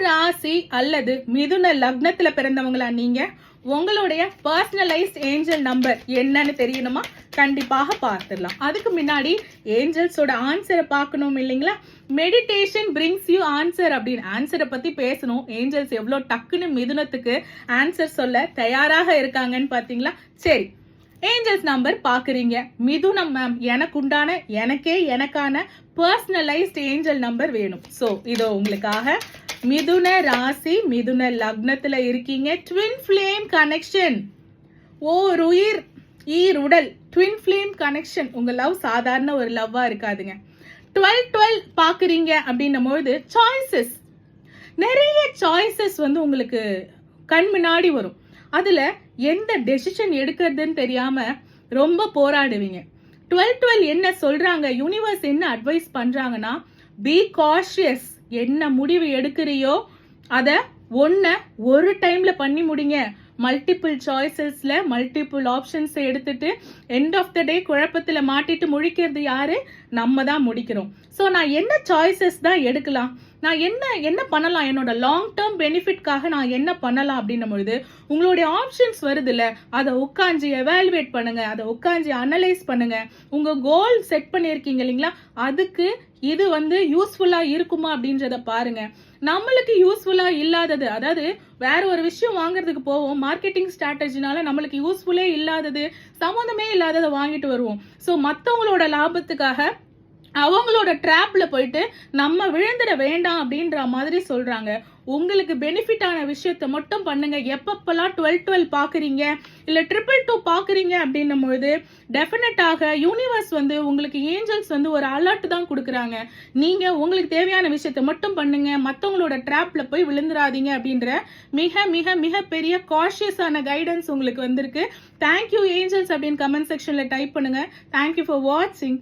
ராசி அல்லது மிதுன லக்னத்துல பிறந்தவங்களா நீங்க? உங்களுடைய பர்சனலைஸ்ட் ஏஞ்சல் நம்பர் என்னன்னு தெரியணுமா? கண்டிப்பாக பார்த்துடலாம். அதுக்கு முன்னாடி ஏஞ்சல்ஸோட ஆன்சரை பார்க்கணும் இல்லைங்களா? மெடிடேஷன் பிரிங்ஸ் யூ ஆன்சர் அப்படின்னு ஆன்சரை பத்தி பேசணும். ஏஞ்சல்ஸ் எவ்வளோ டக்குன்னு மிதுனத்துக்கு ஆன்சர் சொல்ல தயாராக இருக்காங்கன்னு பார்த்தீங்களா? சரி, ஏஞ்சல்ஸ் நம்பர் பாக்குறீங்க. மிதுனம் மேம், எனக்கான பர்சனலைஸ்ட் ஏஞ்சல் நம்பர் வேணும். ஸோ இதோ உங்களுக்காக மிதுன ராசி, மிதுன லக்னத்துல இருக்கீங்க. ட்வின் ஃப்ளேம் கனெக்ஷன், ஓர் உயிர் ஈருடல், ட்வின் ஃப்ளேம் கனெக்ஷன். உங்க லவ் சாதாரண ஒரு லவ்வா இருக்காதுங்க. 12 பாக்குறீங்க அப்படின்னும் பொழுது சாய்ஸஸ், நிறைய சாய்ஸஸ் உங்களுக்கு கண் முன்னாடி வரும். அதுல எந்த டெசிஷன் எடுக்கிறதுன்னு தெரியாம ரொம்ப போராடுவீங்க. 12 என்ன சொல்றாங்க, யூனிவர்ஸ் என்ன அட்வைஸ் பண்றாங்கன்னா, பி காஷியஸ். என்ன முடிவு எடுக்கிறியோ அதை ஒரு டைம்ல பண்ணி முடிங்க. மல்டிபிள் சாய்ஸஸ்ல மல்டிபிள் ஆப்ஷன்ஸ் எடுத்துட்டு எண்ட் ஆஃப் த டே குழப்பத்துல மாட்டிட்டு முழிக்கிறது யாரு? நம்ம தான் முடிக்கிறோம். ஸோ நான் என்ன சாய்ஸஸ் தான் எடுக்கலாம், நான் என்ன பண்ணலாம், என்னோட லாங் டேர்ம் பெனிஃபிட்காக நான் என்ன பண்ணலாம் அப்படின்னும் பொழுது உங்களுடைய ஆப்ஷன்ஸ் வருது இல்ல, அதை உட்காந்து எவாலுவேட் பண்ணுங்க, அதை உட்காந்து அனலைஸ் பண்ணுங்க. உங்க கோல் செட் பண்ணியிருக்கீங்க இல்லைங்களா, அதுக்கு இது யூஸ்ஃபுல்லா இருக்குமா அப்படின்றத பாருங்க. நம்மளுக்கு யூஸ்ஃபுல்லா இல்லாதது, அதாவது வேற ஒரு விஷயம் வாங்குறதுக்கு போவோம், மார்க்கெட்டிங் ஸ்ட்ராட்டஜினால நம்மளுக்கு யூஸ்ஃபுல்லே இல்லாதது, சம்மந்தமே இல்லாததை வாங்கிட்டு வருவோம். ஸோ மற்றவங்களோட லாபத்துக்காக அவங்களோட ட்ராப்ல போயிட்டு நம்ம விழுந்துட வேண்டாம் அப்படின்ற மாதிரி சொல்றாங்க. உங்களுக்கு பெனிஃபிட் ஆன விஷயத்த மட்டும் பண்ணுங்க. எப்பப்பெல்லாம் 12 பாக்குறீங்க இல்ல 222 பாக்குறீங்க அப்படின்னும் பொழுது டெஃபினட்டாக யூனிவர்ஸ் உங்களுக்கு ஏஞ்சல்ஸ் ஒரு அலர்ட் தான் கொடுக்குறாங்க. நீங்க உங்களுக்கு தேவையான விஷயத்த மட்டும் பண்ணுங்க, மற்றவங்களோட ட்ராப்ல போய் விழுந்துடாதீங்க அப்படின்ற மிக மிக மிக பெரிய காஷியஸான கைடன்ஸ் உங்களுக்கு வந்திருக்கு. தேங்க்யூ ஏஞ்சல்ஸ் அப்படின்னு கமெண்ட் செக்ஷன்ல டைப் பண்ணுங்க. தேங்க்யூ ஃபார் வாட்சிங்.